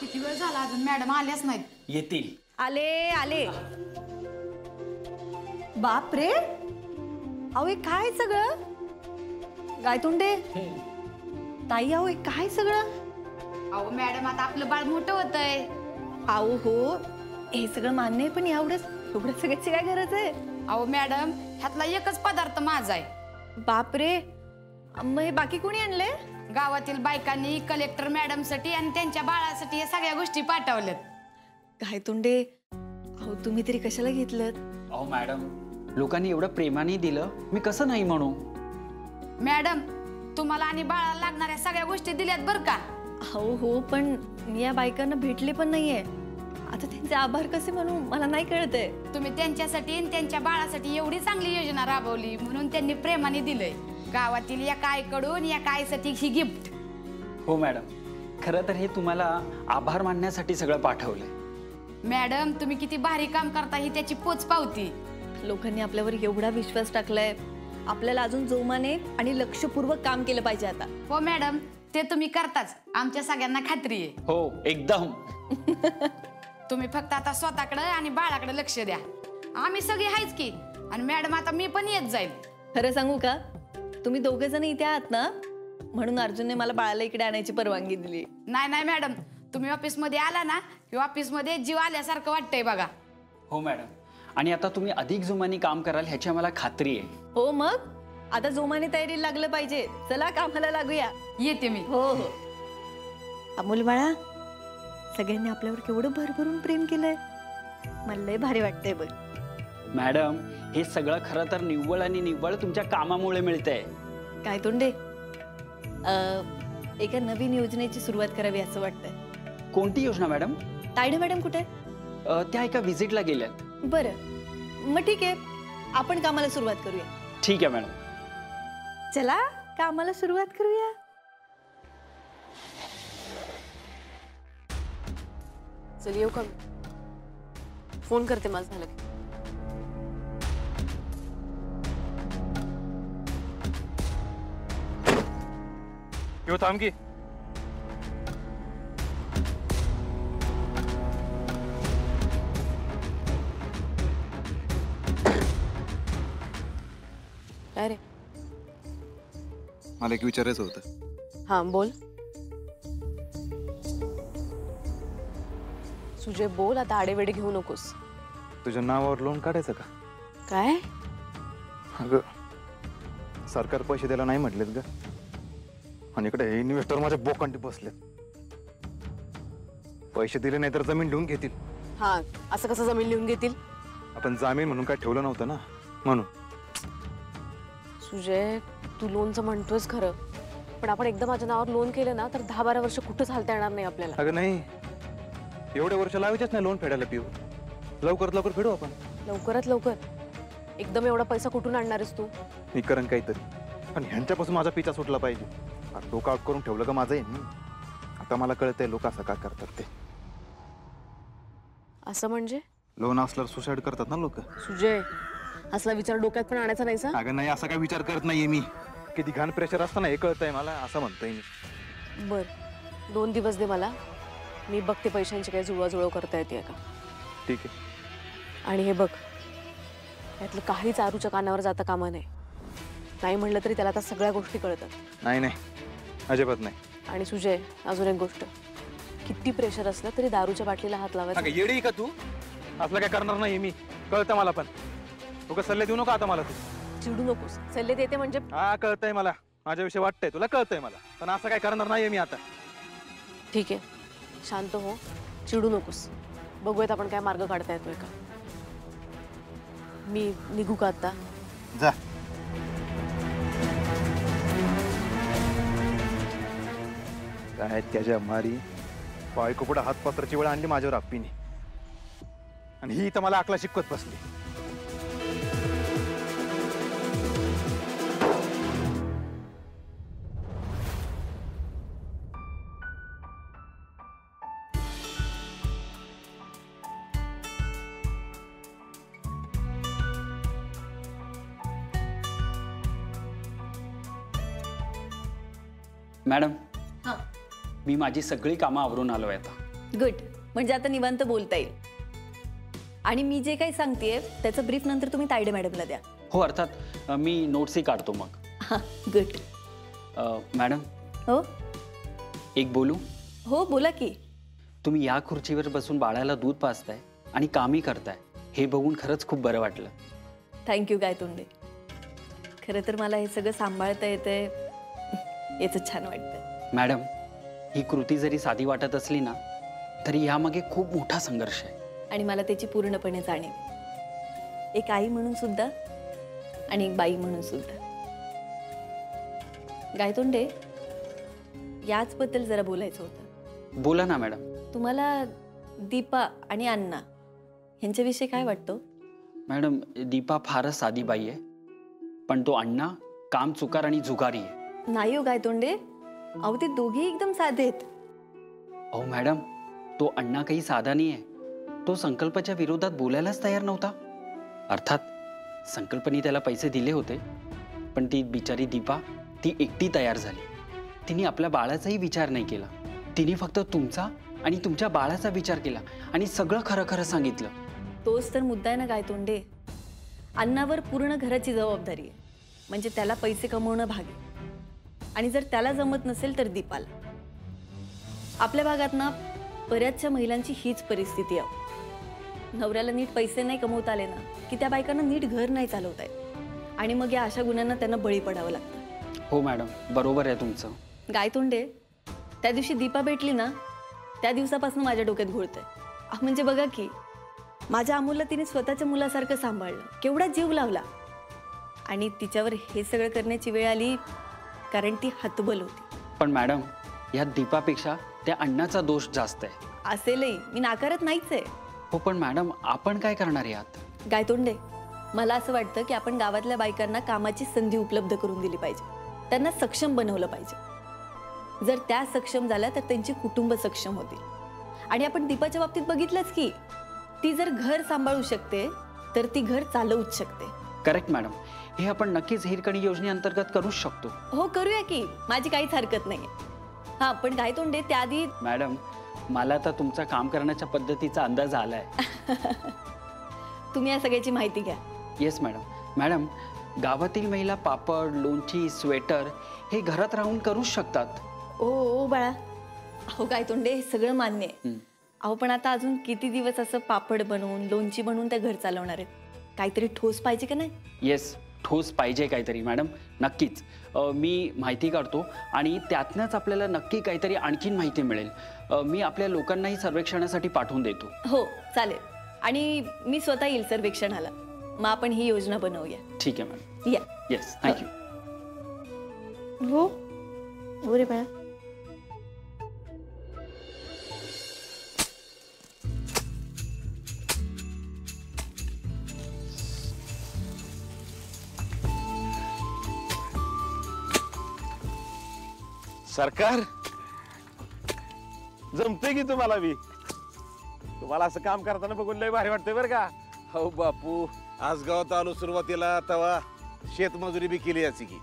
किती वेळ झाला अजून मॅडम आल्याच नाहीत. येतील. आले आले. बाप रे, अहो हे काय सगळं? गायतोंडे ताई, अहो हे काय सगळं? अहो मॅडम, आता आपलं बाळ मोठं होतंय. अहो हो, हे सगळं मान्य आहे, पण एवढं सगळ्याची काय गरज आहे? अहो मॅडम, ह्यातला एकच पदार्थ माझा आहे. बाप रे, मग हे बाकी कोणी आणले? गावातील बायकांनी कलेक्टर मॅडम साठी आणि त्यांच्या बाळासाठी हे सगळ्या गोष्टी पाठवल्यात. गायतोंडे, अहो तुम्ही तरी कशाला घेतलं? अहो मॅडम, लोकांनी एवढं प्रेमाने दिलं, मी कसं नाही म्हणू? मॅडम, तुम्हाला आणि बाळाला लागणाऱ्या सगळ्या गोष्टी दिल्यात बरं का. हो हो, पण मी या बायकांना भेटले पण नाहीये. आता त्यांचे आभार कसे म्हणू मला नाही कळतंय. तुम्ही त्यांच्यासाठी आणि त्यांच्या बाळासाठी एवढी चांगली योजना राबवली म्हणून त्यांनी प्रेमाने दिलंय. गावातील एका आईकडून एका आईसाठी ही गिफ्ट. हो मॅडम, खरं तर हे तुम्हाला आभार मानण्यासाठी सगळं पाठवलंय. मॅडम, तुम्ही किती भारी काम करता ही त्याची पोच पावती. लोकांनी आपल्यावर एवढा विश्वास टाकलाय, आपल्याला अजून जोमाने आणि लक्षपूर्वक काम केलं पाहिजे आता. हो मॅडम, ते तुम्ही करताच, आमच्या सगळ्यांना खात्री आहे. हो एकदम. तुम्ही फक्त आता स्वतःकडे आणि बाळाकडे लक्ष द्या. आम्ही सगळे आहेच की. आणि मॅडम, आता मी पण येत जाईल. खरं सांगू का, तुम्ही दोघे जण इथे आहात ना, म्हणून अर्जुनने मला बाळाला इकडे आणायची परवानगी दिली. नाही नाही मॅडम, तुम्ही ऑफिस मध्ये आला ना की ऑफिस मध्ये जीव आल्यासारखं वाटतंय बघा. हो मॅडम, आणि आता तुम्ही अधिक जोमाने काम कराल ह्याची आम्हाला खात्री आहे. हो, मग आता जोमाने तयारीला लागलं पाहिजे. चला कामाला लागूया. येते मी. हो हो. अमोल बाळा, सगळ्यांनी आपल्यावर केवढं भरभरून प्रेम केलंय. मला लय भारी वाटतंय बघ. मॅडम, हे सगळं खरं तर निव्वळ आणि निव्वळ तुमच्या कामामुळे मिळतंय. काय तोंडे, एका नवीन योजनेची सुरुवात करावी असं वाटतंय. कोणती योजना मॅडम? तायडे मॅडम कुठे? त्या एका व्हिजिटला गेल्यात. बरं, मग ठीक आहे, आपण कामाला सुरुवात करूया. ठीक आहे मॅडम. चला कामाला सुरुवात करूया. चल येऊ का? फोन करते माझं झालं की. येऊ थांब की. काय रे? मला एक विचारायचं होतं. हा बोल. सुजय बोल, आता आडेवेडे घेऊ नकोस. तुझ्या नावावर लोन काढायचं का? काय? अगं, सरकार पैसे द्यायला नाही म्हटलेत ग, आणि इकडे इन्व्हेस्टर माझ्या बोकांटी बसलेत. पैसे दिले नाही तर जमीन लिहून घेतील. हा, असं कसं जमीन लिहून घेतील? आपण जामीन म्हणून काय ठेवलं नव्हतं ना, म्हणून. सुजय, तू लोनचं म्हणतोयस खरं, पण आपण एकदा माझ्या नावावर लोन केलं ना तर 10-12 वर्ष कुठं चालता येणार नाही आपल्याला. अगं नाही, एवढे वर्ष लावायचेच नाही लोन फेडायला. पिऊ लवकरात लवकर फेडू आपण. लवकरात लवकर? एकदम एवढा पैसा कुठून आणणारेस तू? मी करण काहीतरी, पण ह्यांच्यापासून माझा पिछा सुटला पाहिजे. डोकं आउट करून ठेवलं का माझं यांनी. आता मला कळतंय लोक असं का करतात ते. असं म्हणजे? लोन असल्यावर सुसाईड करतात ना लोक. सुजय, असला विचार डोक्यात पण आणायचा नाही सा. अगं नाही, असा काय विचार करत नाहीये मी. किती घाण प्रेशर असताना हे कळतंय मला, असं म्हणतोय मी. बर, 2 दिवस दे मला, मी बघते पैशांची काही जुळवाजुळव करता येते का. ठीक आहे. आणि हे बघ, यातलं काहीच आरूच्या कानावर जाता कामा नाही. नाही म्हणलं तरी त्याला आता सगळ्या गोष्टी कळतात. नाही नाही, अजिबात नाही. आणि सुजय, अजून एक गोष्ट, किती प्रेशर असलं तरी दारूच्या बाटलीला हात लावायचा. येडी का तू? असलं काय करणार नाही मी, कळतं मला. पण तू सल्ले देऊ नका आता मला. तू चिडू नकोस. सल्ले देते म्हणजे? हा, कळतंय मला, माझ्याविषयी वाटतंय तुला, कळतंय मला, पण असं काय करणार नाहीये मी आता. ठीक आहे, शांत हो, चिडू नकोस. बघूयात आपण काय मार्ग काढता येतोय का. मी निघू का आता? जा. काय त्याच्या मारी बायको पुढे हातपात्राची वेळ आणली माझ्यावर आप्पीने, आणि ही तर मला अकला शिकवत बसली. मॅडम, मी माझी सगळी कामं आवरून आलोय आता. गुड, म्हणजे आता निवांत बोलता येईल. आणि मी जे काही सांगतेय त्याचं ब्रीफ नंतर तुम्ही तायडे मॅडमला द्या. हो अर्थात मी नोट्सही काढतो मग. हां गुड. मॅडम हो एक बोलू? हो बोला की. तुम्ही या खुर्चीवर बसून बाळाला दूध पाजताय आणि कामही करताय हे बघून खरंच खूप बरं वाटलं. थँक्यू गायतोंडे. खरं तर मला हे सगळं सांभाळता येतंय याचं छान वाटतं. मॅडम ही कृती जरी साधी वाटत असली ना तरी यामागे खूप मोठा संघर्ष आहे. आणि मला त्याची पूर्णपणे जाणीव आहे. एक आई म्हणून सुद्धा आणि एक बाई म्हणून सुद्धा. गायतोंडे याचबद्दल जरा बोलायचं होतं. बोला ना मॅडम. तुम्हाला दीपा आणि अण्णा यांच्याविषयी काय वाटतं? मॅडम दीपा फारच साधी बाई आहे पण तो अण्णा काम चुकार आणि जुगारी आहे. नाही हो गायतोंडे, अहो ते दोघे एकदम साधे आहेत. अहो मॅडम तो अण्णा काही साधा नाही आहे. तो संकल्पाच्या विरोधात बोलायलाच तयार नव्हता. अर्थात संकल्पने त्याला पैसे दिले होते पण ती बिचारी दीपा ती एकटी तयार झाली. तिने आपल्या बाळाचाही विचार नाही केला. तिने फक्त तुमचा आणि तुमच्या बाळाचा विचार केला आणि सगळं खरं खरं सांगितलं. तोच तर मुद्दा आहे ना गायतोंडे. अण्णावर पूर्ण घराची जबाबदारी आहे, म्हणजे त्याला पैसे कमवणं भाग आहे. आणि जर त्याला जमत नसेल तर दीपाला. आपल्या भागात ना बऱ्याचशा महिलांची हीच परिस्थिती आहे. नवऱ्याला नीट पैसे नाही कमवता आले ना की त्या बायकांना नीट घर नाही चालवता येत आणि मग या अशा गुन्ह्यांना त्यांना बळी पडावं लागतं. हो मॅडम बरोबर आहे तुमचं. गायतोंडे त्या दिवशी दीपा भेटली ना त्या दिवसापासून माझ्या डोक्यात घोळतंय. म्हणजे बघा की माझ्या अमूलला तिने स्वतःच्या मुलासारखं सांभाळलं, केवढा जीव लावला. आणि तिच्यावर हे सगळं करण्याची वेळ आली कारण ती हतबल होती. पण मॅडम या दीपापेक्षा त्या अण्णाचा दोष जास्त आहे. असेलही, मी नाकारत नाहीच आहे. हो पण मॅडम आपण काय करणार यात? गायतोंडे मला असं वाटतं की आपण गावातल्या बायकांना कामाची संधी उपलब्ध करून दिली पाहिजे. त्यांना सक्षम बनवलं पाहिजे. जर त्या सक्षम झाल्या तर त्यांची कुटुंब सक्षम होतील. आणि आपण दीपाच्या बाबतीत बघितलंच की ती जर घर सांभाळू शकते तर ती घर चालवूच शकते. Correct madam. हे आपण नक्कीच हिरकणी योजनेअंतर्गत करूच शकतो. हो करूया की, माझी काहीच हरकत नाही. हां पण गायतोंडे त्याआधी मॅडम मला आता तुमचा काम करण्याच्या पद्धतीचा अंदाज आलाय. तुम्ही या सगळ्याची माहिती घ्या. Yes madam. मॅडम गावातील महिला पापड लोणची स्वेटर हे घरात राहून करूच शकतात. ओ बाळा, अहो गायतोंडे हे सगळं मान्य आहे. अहो पण आता अजून किती दिवस असं पापड बनवून लोणची बनवून त्या घर चालवणार आहेत? काहीतरी ठोस पाहिजे का नाही? येस ठोस पाहिजे काहीतरी मॅडम. नक्कीच मी माहिती काढतो आणि त्यातनंच आपल्याला नक्की काहीतरी आणखीन माहिती मिळेल. मी आपल्या लोकांनाही सर्वेक्षणासाठी पाठवून देतो. हो चालेल. आणि मी स्वतः येईल सर्वेक्षणाला. मग आपण ही योजना बनवूया. ठीक आहे मॅडम. या. Yes thank you. हो हो रे बाळा. सरकार जमते की तुम्हाला बी. तुम्हाला असं काम करताना बघून लय भारी वाटतंय बरं का. हो बापू, आज गावात आलो सुरुवातीला तेव्हा शेतमजुरी बी केली याची की.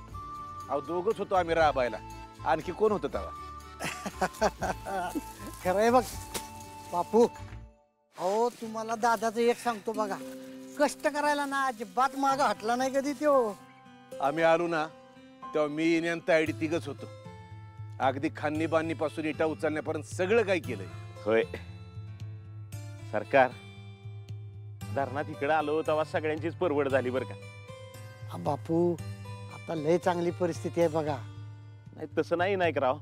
अहो दोघच होतो आम्ही राबायला, आणखी कोण होतं तेव्हा? खरंय बघ बापू. अहो तुम्हाला दादाचं एक सांगतो बघा, कष्ट करायला ना अजिबात मागं हटला नाही कधी त्यो. आम्ही आलो ना तेव्हा मी आणि तायडी तिघच होतो. अगदी खान्नी बांधणी पासून इटा उचलण्यापर्यंत सगळं काही केलंय. होय सरकार, धरणात इकडे आलो तेव्हा सगळ्यांचीच परवड झाली बरं का. हा बापू आता लय चांगली परिस्थिती आहे बघा. नाही तसं नाही कराव.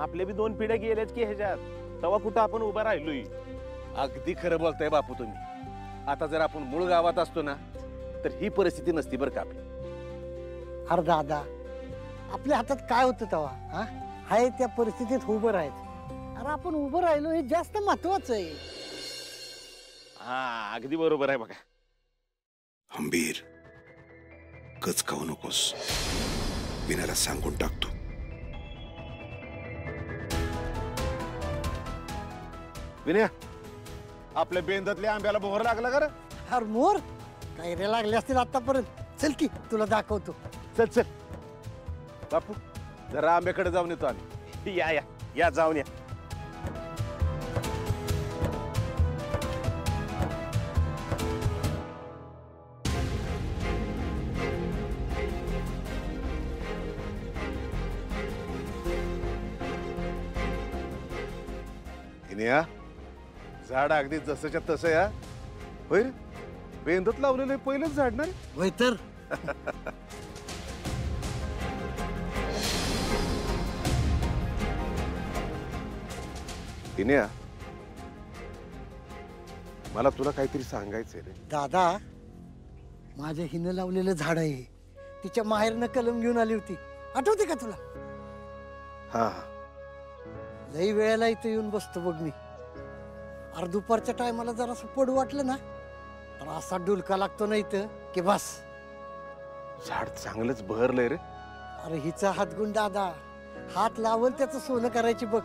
आपले बी 2 पिढ्या गेल्याच की ह्याच्यात. तेव्हा कुठं आपण उभा राहिलोय. अगदी खरं बोलताय बापू तुम्ही. आता जर आपण मूळ गावात असतो ना तर ही परिस्थिती नसती बरं का आपली. अरे दादा, आपल्या हातात काय होतं तेव्हा? हा हाय त्या परिस्थितीत उभं राहायचं. अरे आपण उभं राहिलो हे जास्त महत्वाचं आहे. हा अगदी बरोबर आहे बघा. हंबीर कच खाऊ नकोस, विनाला सांगून टाकतो. विनय, आपल्या बेंदातल्या आंब्याला मोहर लागला का रे? अरे मोर काय रे लागले असतील आतापर्यंत. चल की तुला दाखवतो. चल चल बापू, जरा आंब्याकडे जाऊन येतो आम्ही. या या या जाऊन या. तिने झाड अगदी जसंच्या तसं या होय रे? बेंदत लावलेलं पहिलंच झाड ना रे? होय तर. तिने मला तुला काहीतरी सांगायचंय रे. दादा, माझ्या हिनं लावलेलं झाड आहे, तिच्या माहेरनं कलम घेऊन आली होती, आठवते का तुला? हा हा. लई वेळेला इथं येऊन बसतो बघ मी. अरे दुपारच्या टायमाला जरासं पडू वाटलं ना तर असा डुलका लागतो ना इथं की बस. झाड चांगलंच बहरलंय रे. अरे हिचा हातगुण दादा, हात लावल त्याचं सोनं करायची बघ.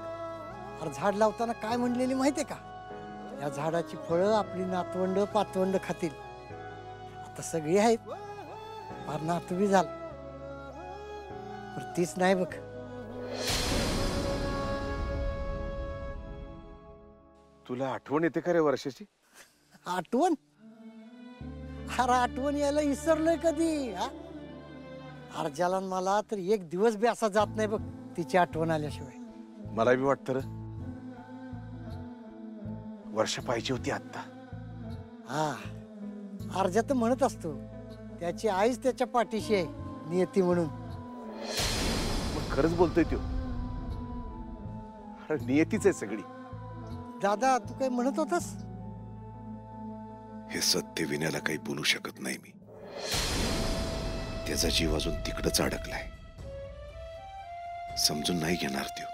अरे झाड लावताना काय म्हणलेली माहितीये का? या झाडाची फळं आपली नातवंड पातवंड खातील. आता सगळी आहेत, फार नातू बी झाल, पण तीच नाही बघ. तुला आठवण येते का रे वर्षाची? आठवण? अरे आठवण यायला विसरलोय कधी? हा, अर्जाला मला तर एक दिवस बी असा जात नाही बघ तिची आठवण आल्याशिवाय. मला बी वाटतं रे, वर्ष पाहिजे होती आता. हा, अर्जा तर म्हणत असतो त्याची आईच त्याच्या पाठीशी आहे नियती म्हणून. मग खरंच बोलतोय तो. अरे नियतीच आहे सगळी. दादा, तू काय म्हणत होतास? हे सत्य विण्याला काही बोलू शकत नाही मी. त्याचा जीव अजून तिकडच अडकलाय. समजून नाही घेणार त्यो.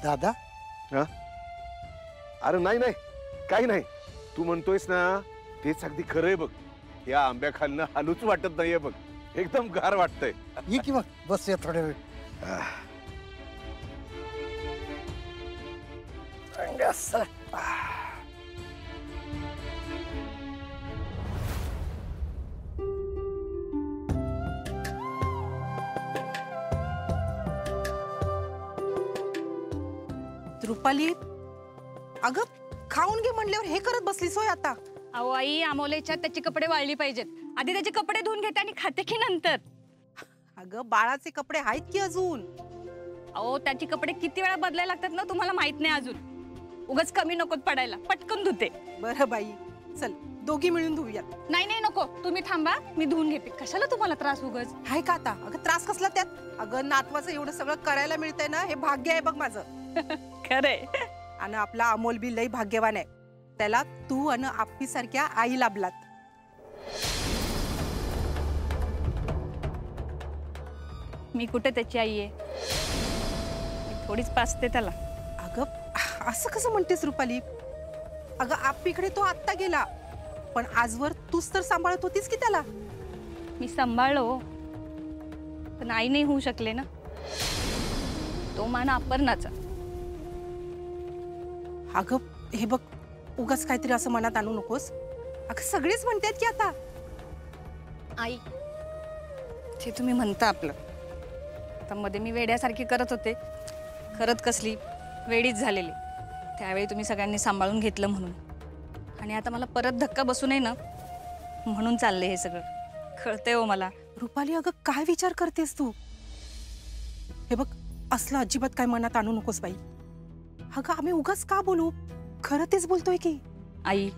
दादा, हा? अरे नाही नाही, काही नाही. तू म्हणतोयस ना तेच अगदी खरंय बघ. या आंब्या खालनं हालूच वाटत नाहीये बघ. एकदम गार वाटतंय. ये की मग बसूया थोड्या वेळ. रुपाली, अगं खाऊन घे म्हणल्यावर हे करत बसलीस होय आता? अहो आई, अमोलेच्या त्याचे कपडे वाळली पाहिजेत. आधी त्याचे कपडे धुवून घेते आणि खाते की नंतर. अगं बाळाचे कपडे आहेत की अजून? अहो त्याची कपडे किती वेळा बदलायला लागतात ना तुम्हाला माहित नाही अजून. उगाच कमी नकोत पडायला, पटकन धुते. बरं बाई, चल दोघी मिळून धुऊयात. नाही नाही नको, तुम्ही थांबा, मी धुवून घेते. कशाला तुम्हाला त्रास उगाच? हाय का आता? अगं त्रास कसला त्यात? अगं नातवाचं एवढं सगळं करायला मिळतंय ना, हे भाग्य आहे बघ माझं. खरंय. आणि आपला अमोल बी लई भाग्यवान आहे. त्याला तू आणि आप्पी सारख्या आई लाभलात. मी कुठे त्याची आई आहे? मी थोडीच पाचते त्याला. अगं असं कसं म्हणतेस रुपाली? अगं आप्पीकडे तो आत्ता गेला, पण आजवर तूच तर सांभाळत होतीस की त्याला. मी सांभाळलो, पण आई नाही होऊ शकले ना. तो मान अपर्णाचा. अगं हे बघ, उगाच काहीतरी असं मनात आणू नकोस. अगं सगळेच म्हणतात की आता. आई, ते तुम्ही म्हणता आपलं. आता मध्ये मी वेड्यासारखी करत होते, करत कसली वेडीच झालेली. त्यावेळी तुम्ही सगळ्यांनी सांभाळून घेतलं म्हणून. आणि आता मला परत धक्का बसू नये ना म्हणून चाललंय हे सगळं. कळतंय हो मला. रुपाली, अगं काय विचार करतेस तू? हे बघ, असलं अजिबात काय मनात आणू नकोस बाई. अगं आम्ही उगाच का बोलू? खरं तेच बोलतोय की. आई,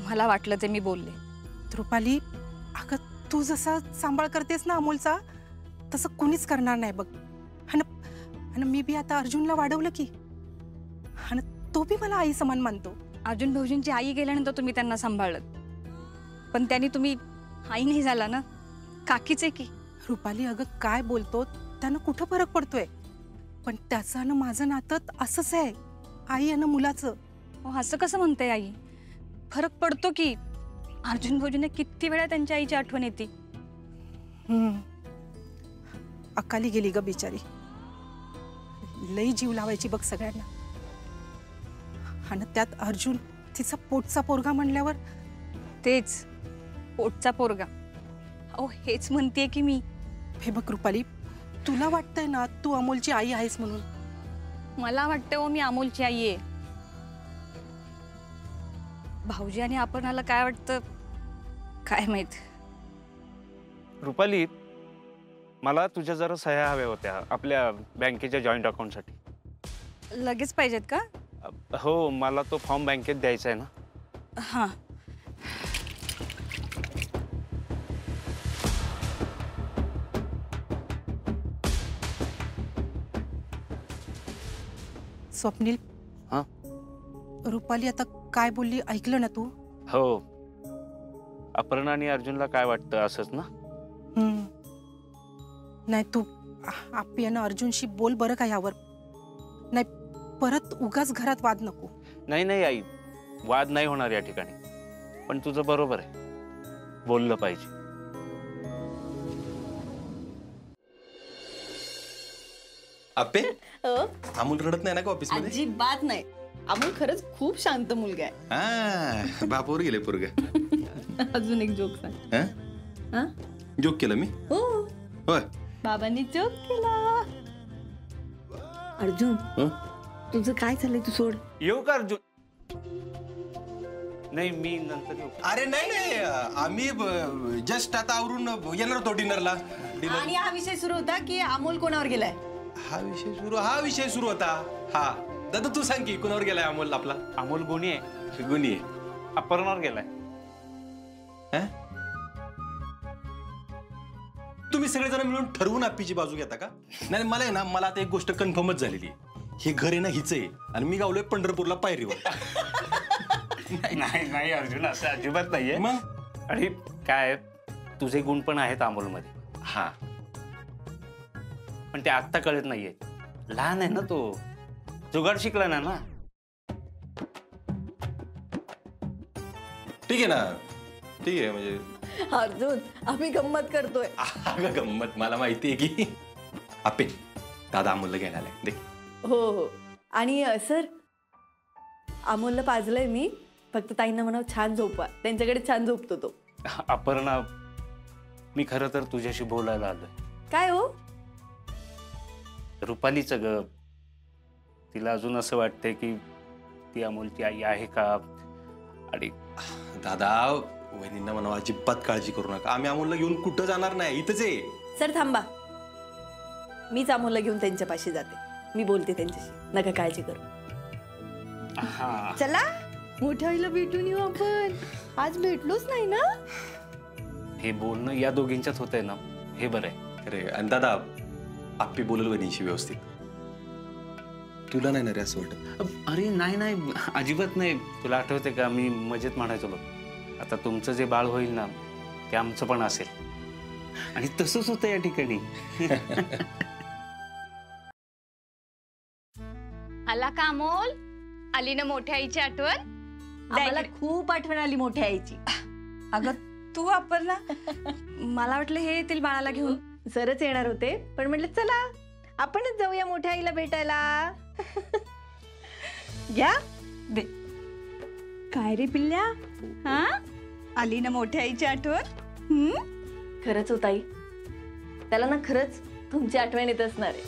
मला वाटलं ते मी बोलले. रुपाली, अगं तू जसा सांभाळ करतेस ना अमोलचा, तसं कुणीच करणार नाही बघ. आणि मी बी आता अर्जुनला वाढवलं की, आणि तो बी मला आई समान मानतो. अर्जुन भाऊजींची आई गेल्यानंतर तुम्ही त्यांना सांभाळलं, पण त्यांनी तुम्ही आई नाही झाला ना, काकीच आहे की. रुपाली, अगं काय बोलतो? त्यानं कुठं फरक पडतोय? पण त्याचं आणि माझं नातं असंच आहे, आई आणि मुलाचं. असं कसं म्हणते आई? फरक पडतो की. अर्जुन भाऊजींना किती वेळा त्यांच्या आईची आठवण येते. अकाली गेली ग बिचारी. लई जीव लावायची बघ सगळ्यांना. आणि त्यात अर्जुन तिचा पोटचा पोरगा म्हणल्यावर. तेच पोटचा पोरगा. अहो हेच म्हणतेय की मी. हे बघ रुपाली, तुला वाटतंय ना तू अमोलची आई आहेस म्हणून? मला वाटतं हो मी अमोलची आई आहे. भाऊजी आणि आपणाला काय वाटतं काय माहित. रुपाली, मला तुझ्या जरा सह्या हव्या होत्या आपल्या बँकेच्या जॉईंट अकाउंटसाठी. लगेच पाहिजेत का? हो, मला तो फॉर्म बँकेत द्यायचा आहे ना. हां. स्वप्नील. हां? रुपाली आता काय बोलली ऐकलं ना तू? हो. अपर्णा आणि अर्जुनला काय वाटतं असंच ना? नाही तू आप्पी आणि अर्जुनशी बोल बरं का यावर. नाही परत उगाच घरात वाद नको. नाही नाही आई, वाद नाही होणार या ठिकाणी. पण तुझं बरोबर आहे, बोललं पाहिजे. आप्पे अमोल रडत नाही ना का ऑफिस मध्ये? अजिबात नाही. अमोल खरंच खूप शांत मुलगा आहे. बापावर गेले पोरग. अजून एक जोक सांग. जोक केलं मी? हो. होय. बाबांनी जोक केला. अर्जुन तुझं काय चाललंय तू सोड. येऊ का अर्जुन? नाही मी नंतर येऊ. अरे नाही नाही, आम्ही जस्ट आता आवरून येणार होतो डिनरला. आणि हा विषय सुरू होता की अमोल कोणावर गेलाय. हा विषय सुरू होता. हा दादा तू सांग की कोणावर गेलाय अमोल आपला? अमोल गुणी आहे. गुणी आहे. अपर्णावर गेलाय. तुम्ही सगळेजण मिळून ठरवून आप्पीची बाजू घेता का? नाही मला आहे ना, मला आता एक गोष्ट कन्फर्मच झालेली आहे. हे घर आहे ना हिचं आहे आणि मी गावलोय पंढरपूरला पायरीवर. नाही नाही अर्जुन, असं अजिबात नाहीये. मग आणि काय तुझे गुण पण आहेत अमोलमध्ये. हा पण ते आत्ता कळत नाहीये. लहान आहे ना तो, जुगाड शिकला ना. ठीक आहे ना, ठीक आहे. म्हणजे अर्जुन आम्ही गंमत करतोय. अगं गंमत मला माहिती आहे की. आप्पे दादा अमोलला घ्यायला आलाय देख. हो हो. आणि सर अमोलला पाजलंय मी. फक्त ताईंना म्हणावं छान झोपवा, त्यांच्याकडे छान झोपतो तो. अपर्णा, मी खरं तर तुझ्याशी बोलायला आलोय. काय हो? रुपालीचं ग. तिला अजून असं वाटतंय की ती अमोलची आई आहे का. आणि दादा वहिनींना म्हणावं अजिबात काळजी करू नका. आम्ही अमोलला घेऊन कुठं जाणार नाही, इथंच आहे. सर थांबा, मीच अमोलला घेऊन त्यांच्यापाशी जाते. मी बोलते त्यांच्याशी, नका काळजी करू. चला मोठ्या आईला भेटून येऊ आपण. आज भेटलोच नाही ना. हे बोलणं या दोघींच्यात होतंय ना, हे बरं आहे. अरे आणि दादा आप्पी बोलल वहिनीशी व्यवस्थित. तुला नाही ना रे असं वाटत? अरे नाही नाही, अजिबात नाही. तुला आठवते का मी मजेत म्हणायचो बघ, आता तुमचं जे बाळ होईल ना ते आमचं पण असेल. आणि तसंच होतं या ठिकाणी. आला का अमोल? आली ना मोठ्या आईची आठवण? आम्हाला खूप आठवण आली मोठ्या आईची. अगं तू अपर्णा, मला वाटलं हे येतील बाळाला घेऊन. सरच येणार होते, पण म्हटलं चला आपणच जाऊया मोठ्या आईला भेटायला. घ्या दे. काय रे पिल्ल्या, हा आली ना मोठ्या आईची आठवण? खरंच होत आई, त्याला ना खरंच तुमची आठवण येत असणार आहे.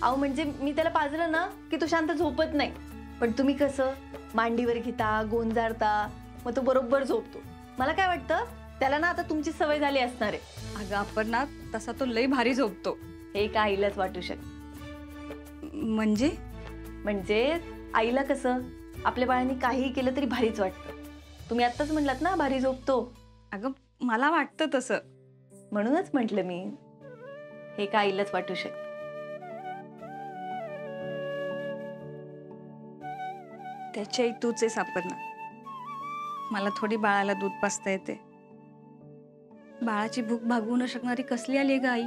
अहो म्हणजे मी त्याला पाजलं ना की तो शांत झोपत नाही. पण तुम्ही कसं मांडीवर घेता, गोंजारता, मग तो बरोबर झोपतो. मला काय वाटतं त्याला ना आता तुमची सवय झाली असणार आहे. अगं अपर्णा, तसा तो लई भारी झोपतो. हे का आईलाच वाटू शकत. म्हणजे आईला कसं आपल्या बाळांनी काहीही केलं तरी भारीच वाटतं. तुम्ही आत्ताच म्हणलात ना भारी झोपतो. अगं मला वाटतं तसं, म्हणूनच म्हटलं मी हे का आईलाच वाटू शकत. त्याच्याही तूच आहे अपर्णा. मला थोडी बाळाला दूध पाजता येते. बाळाची भूक भागवू न शकणारी कसली आली ग आई.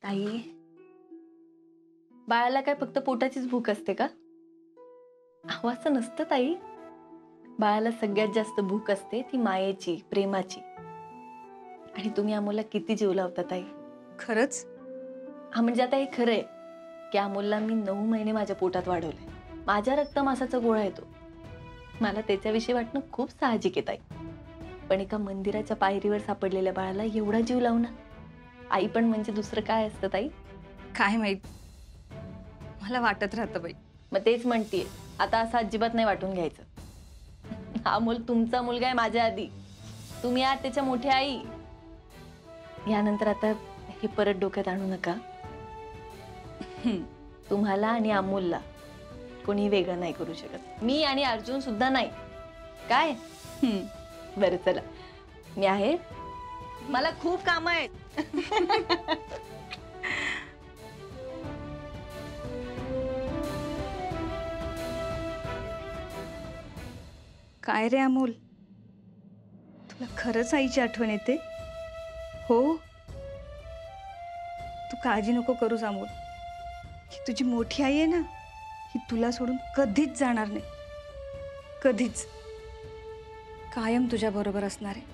ताई, बाळाला काय फक्त पोटाचीच भूक असते का? अहो असं नसतं ताई. बाळाला सगळ्यात जास्त भूक असते ती मायेची, प्रेमाची. आणि तुम्ही अमोलला किती जीव लावता ताई. खरंच? हा म्हणजे आता हे खरं आहे की अमोलला मी 9 महिने माझ्या पोटात वाढवलंय. माझ्या रक्तमासाचा गोळा येतो. मला त्याच्याविषयी वाटणं खूप साहजिक आहे ताई. पण एका मंदिराच्या पायरीवर सापडलेल्या बाळाला एवढा जीव लावणं, आई पण म्हणजे दुसरं काय असतं ताई? काय माहित, मला वाटत राहतं बाई. मग तेच म्हणतीये, आता असं अजिबात नाही वाटून घ्यायचं. अमोल तुमचा मुलगा आहे माझ्या आधी. तुम्ही आहात त्याच्या मोठ्या आई. यानंतर आता हे परत डोक्यात आणू नका. तुम्हाला आणि अमोलला कोणी वेगळं नाही करू शकत. मी आणि अर्जुन सुद्धा नाही. काय? बरं चला, मी आहे, मला खूप काम आहेत. काय रे अमोल, तुला खरंच आईची आठवण येते? हो, तू काळजी नको करूस अमोल. ही तुझी मोठी आई आहे ना, ही तुला सोडून कधीच जाणार नाही, कधीच. कायम तुझ्या बरोबर असणार आहे.